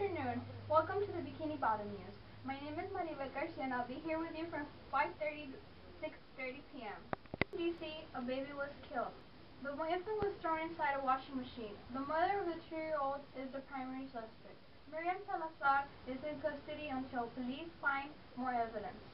afternoon. Welcome to the Bikini Bottom News. My name is Maribel Garcia and I'll be here with you from 5:30 to 6:30 p.m. In DC, a baby was killed. The infant was thrown inside a washing machine. The mother of the 2-year-old is the primary suspect. Miriam Salazar is in custody until police find more evidence.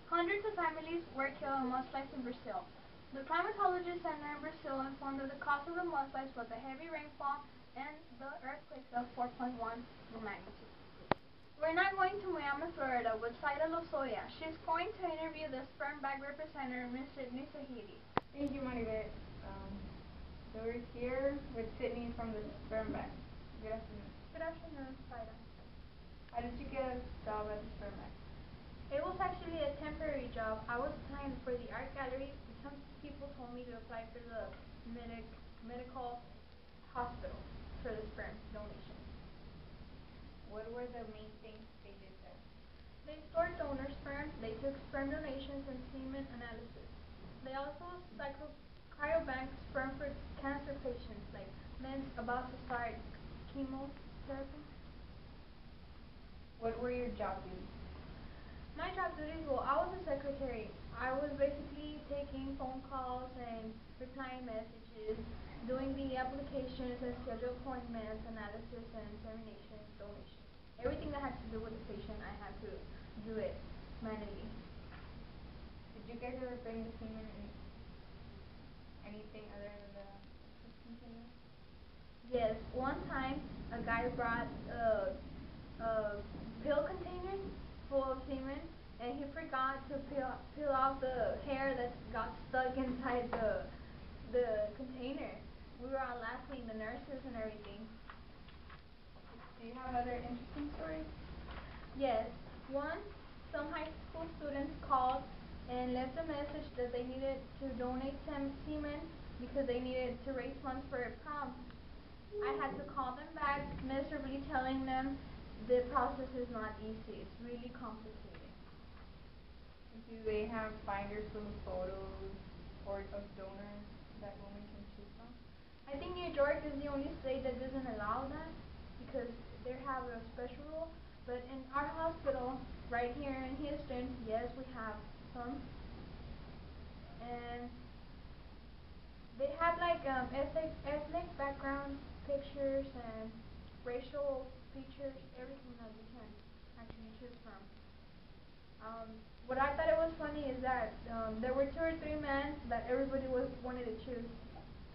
Hundreds of families were killed in mudslides in Brazil. The climatologist center in Brazil informed that the cause of the mudslides was the heavy rainfall and the earthquakes of 4.1 in magnitude. We're now going to Miami, Florida with Zaida Lozoya. She's going to interview the sperm bank representative, Ms. Sydney Sahidi. Thank you, Maribel. So we're here with Sydney from the sperm bank. Good afternoon. Good afternoon, Zaida. How did you get a job at the sperm bank? It was actually a temporary job. I was applying for the art gallery. Some people told me to apply for the medical hospital for the sperm donation. What were the main things they did there? They stored donor sperm, they took sperm donations and semen analysis. They also cryobank sperm for cancer patients, like men about to start chemotherapy. What were your job duties? My job duties, well, I was a secretary. I was basically taking phone calls and replying messages, doing the applications and schedule appointments, analysis and termination, donation. Everything that had to do with the patient, I had to do it manually. Did you guys ever bring the semen in anything other than the container? Yes, one time a guy brought a pill container full of semen, and he forgot to peel off the hair that got stuck inside the container. We were all laughing, the nurses and everything. Do you have other interesting stories? Yes. Once, some high school students called and left a message that they needed to donate some semen because they needed to raise funds for a prom. I had to call them back, miserably telling them the process is not easy. It's really complicated. Do they have binders full of photos or of donors that women can choose from? I think New York is the only state that doesn't allow that because they have a special rule. But in our hospital, right here in Houston, yes, we have some. And they have like ethnic background pictures and racial features, everything that you can actually choose from. What I thought it was funny is that there were 2 or 3 men that everybody wanted to choose.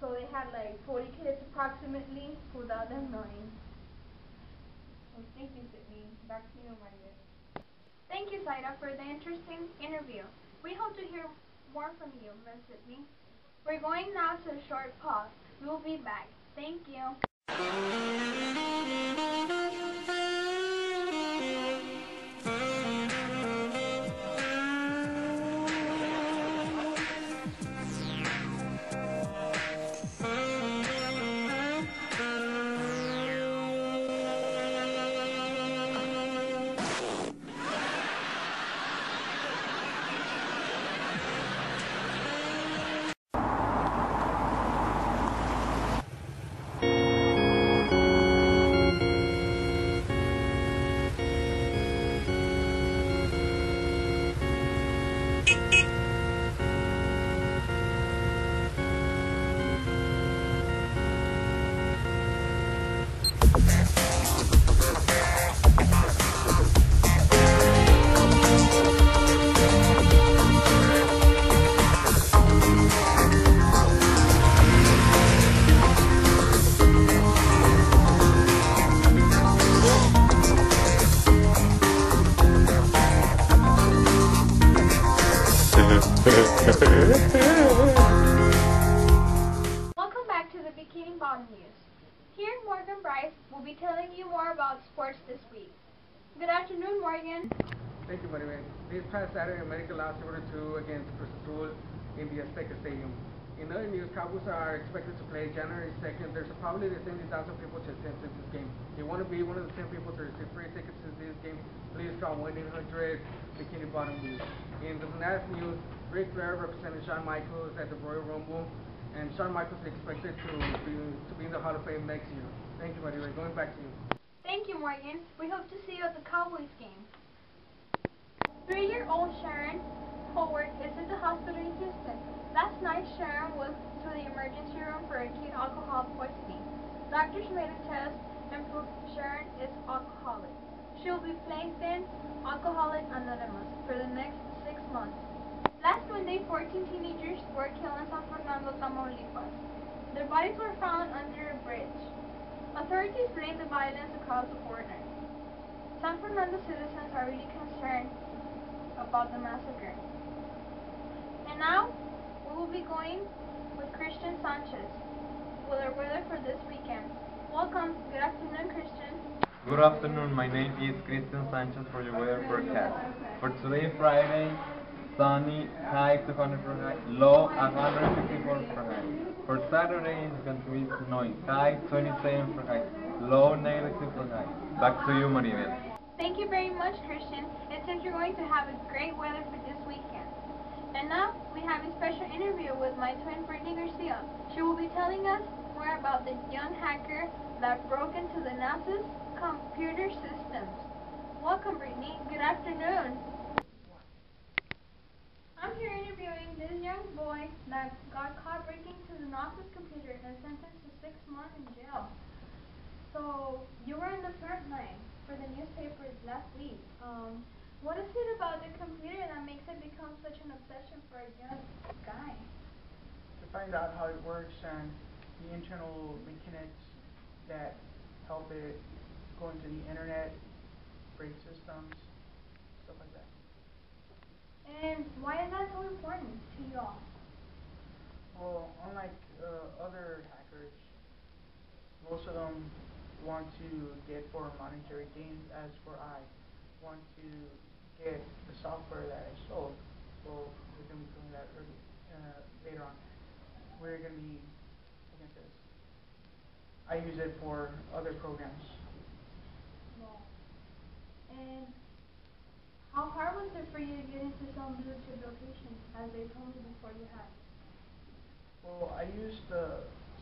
So they had like 40 kids approximately without them knowing. Well, thank you, Sydney. Back to you, Maria. Thank you, Zaida, for the interesting interview. We hope to hear more from you, Ms. Sydney. We're going now to a short pause. We will be back. Thank you. Welcome back to the Bikini Bottom News. Here, Morgan Bryce will be telling you more about sports this week. Good afternoon, Morgan. Thank you, Maribel. This past Saturday, America lost 0-2 against Cruz Azul in the Azteca Stadium. In other news, Cowboys are expected to play January 2nd. There's probably 70,000 people to attend this game. If you want to be one of the 10 people to receive free tickets to this game, please call 1-800 Bikini Bottom News. In the last news, Ric Flair represented Shawn Michaels at the Royal Rumble, and Shawn Michaels is expected to be in the Hall of Fame next year. Thank you, Maribel. Going back to you. Thank Thank you, Morgan. We hope to see you at the Cowboys game. 3-year-old Sharon Howard is in the hospital in Houston. Last night, Sharon was to the emergency room for acute alcohol poisoning. Doctors made a test and proved Sharon is alcoholic. She will be placed in Alcoholics Anonymous for the next 6 months. Last Monday, 14 teenagers were killed in San Fernando, Tamaulipas. Their bodies were found under a bridge. Authorities blame the violence across the border. San Fernando citizens are really concerned about the massacre. And now, we will be going with Christian Sanchez with our weather for this weekend. Welcome. Good afternoon, Christian. Good afternoon, my name is Christian Sanchez for your weather forecast. For today, Friday, sunny, high 200 Fahrenheit, low 154 Fahrenheit. For Saturday, it's going to be snowing, high 27 Fahrenheit, low -2 Fahrenheit. Back to you, Maribel. Thank you very much, Christian. It seems you're going to have a great weather for this weekend. And now, we have a special interview with my twin, Brittany Garcia. She will be telling us more about the young hacker that broke into the NASA's computer systems. Welcome, Brittany. Good afternoon. I'm here interviewing this young boy that got caught breaking into the NASA's computer and sentenced to 6 months in jail. So, you were in the front line for the newspapers last week. What is it about the computer that makes it become such an obsession for a young guy? To find out how it works and the internal mechanics that help it go into the internet, break systems, stuff like that. And why is that so important to you all? Well, unlike other hackers, most of them want to get for monetary gains, as for I want to get the software that I sold. Well, we're going to be doing that later on. We're going to be looking at this. I use it for other programs. Well, and how hard was it for you to get into some blue chip locations, as they told me before you had? Well, I used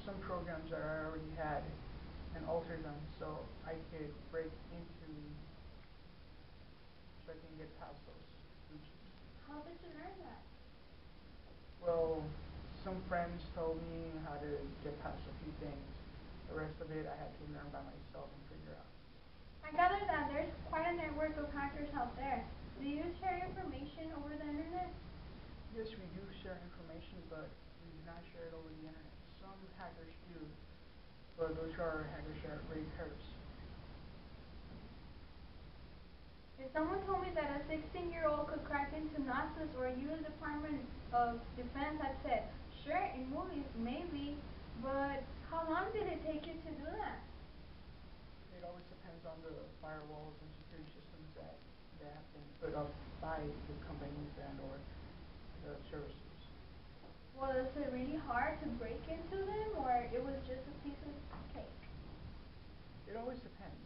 some programs that I already had and altered them so I could break into, so I can get past those blue chips. How did you learn that? Well, some friends told me how to get past a few things. The rest of it I had to learn by myself and figure out. I gather that there's quite a network of hackers out there. Do you share information over the internet? Yes, we do share information, but we do not share it over the internet. Some hackers do, but those are hackers that are great hurts. If someone told me that a 16-year-old could crack into NASA's or U.S. Department of Defense, I'd say, sure, in movies, maybe, but how long did it take you to do that? It always depends on the firewalls and security systems that have been put up by the companies and or the services. Was it really hard to break into them, or it was just a piece of cake? It always depends.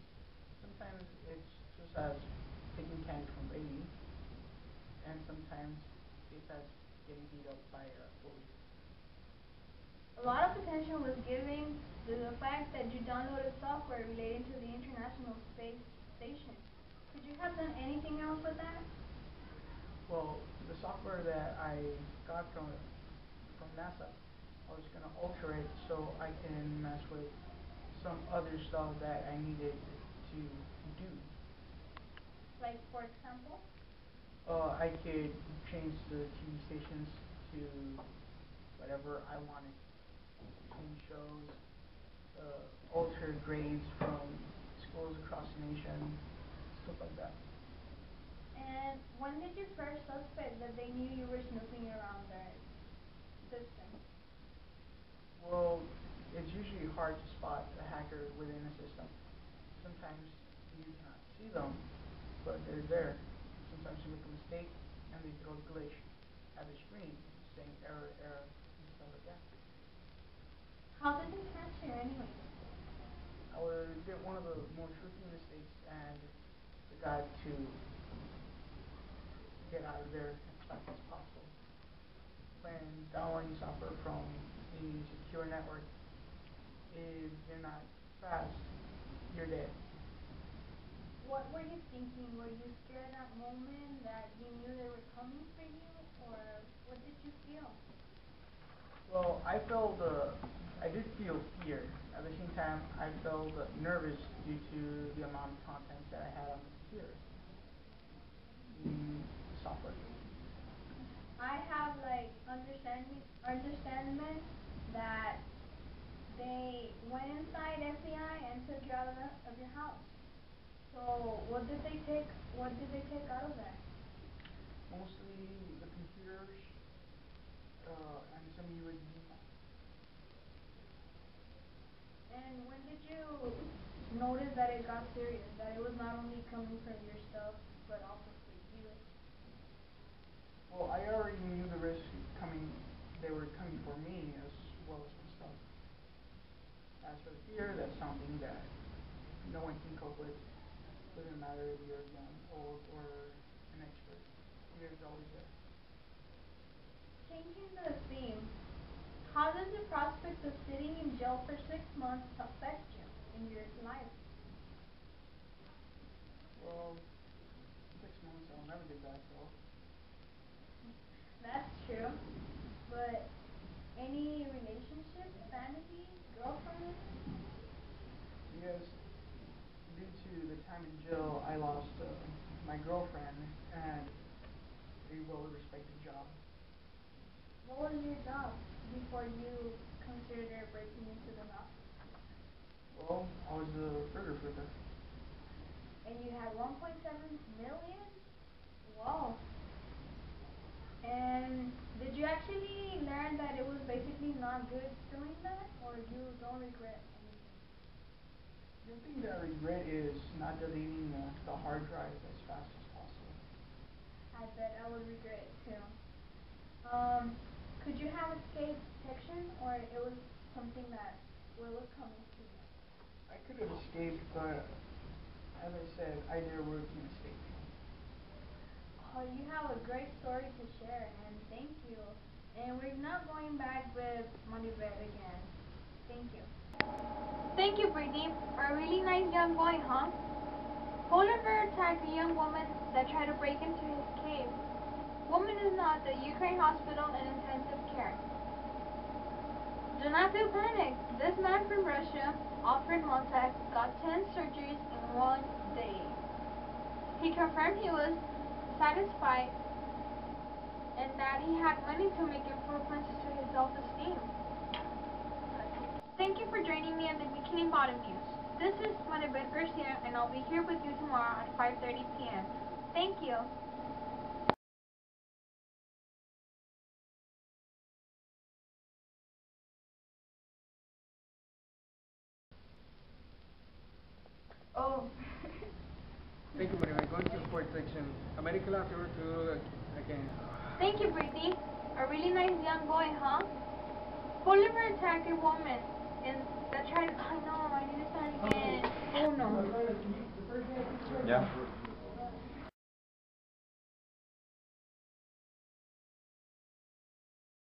Sometimes it's just as taking candy from baby, and sometimes it's as getting beat up by a bully. A lot of attention was given to the fact that you downloaded software relating to the International Space Station. Could you have done anything else with that? Well, the software that I got from NASA, I was going to alter it so I can mess with some other stuff that I needed to do. Like, for example? I could change the TV stations to whatever I wanted. TV shows, alter grades from schools across the nation, stuff like that. And when did you first suspect that they knew you were snooping around their system? Well, it's usually hard to spot a hacker within a system. Sometimes you cannot see them, but they're there. Sometimes you make a mistake and they throw a glitch at the screen saying error, error, and stuff like that. How did they catch you anyway? I did one of the most rookie mistakes and got to get out of there as fast as possible. When downloading software from a secure network, if you're not fast, you're dead. what were you thinking? Were you scared at that moment that you knew they were coming for you, or what did you feel? Well, I did feel fear. At the same time, I felt nervous due to the amount of content that I had on the computer, the software. I have like understandment that they went inside FBI and took you out of your house. So what did they take? What did they take out of there? Mostly the computers and some USB. And when did you notice that it got serious? That it was not only coming from your stuff, but also for you? Well, I already knew the risk coming. They were coming for me as well as myself. As for the fear, that's something that no one can cope with. Doesn't matter if you're young, old, or an expert. Fear is always there. Changing the theme, how does the prospect of sitting in jail for 6 months affect you in your life? Well, 6 months, I'll never get back though. That's true. But any relationship, family, girlfriend? Yes, due to the time in jail, I lost my girlfriend and a well-respected job. What was your job before you considered breaking into the house? Well, I was a burger flipper. And you had 1.7 million? Wow. And did you actually learn that it was basically not good doing that, or you don't regret anything? The thing that I regret is not deleting the hard drive as fast as possible. I bet I would regret it too. Could you have escaped detection, or it was something that was coming to you? I could have escaped, but as I said, I did a rookie mistake. Oh, you have a great story to share, and thank you. And we're not going back with Moneyvet again. Thank you. Thank you, Brittany. A really nice young boy, huh? Oliver attacked a young woman that tried to break into his cave. Woman is now at the Ukraine hospital in intensive care. Do not feel panicked. This man from Russia, Alfred Montek, got 10 surgeries in 1 day. He confirmed he was satisfied and that he had money to make improvements to his self-esteem. Thank you for joining me at the Bikini Bottom News. This is Maribel Garcia, and I'll be here with you tomorrow at 5:30 p.m. Thank you. Oh. Thank you, Maria. Going to the sports section. America lost over to again. Thank you, Brittany. A really nice young boy, huh? Oliver attacked a woman and that tried. I know. I need to start again. Oh no. Yeah.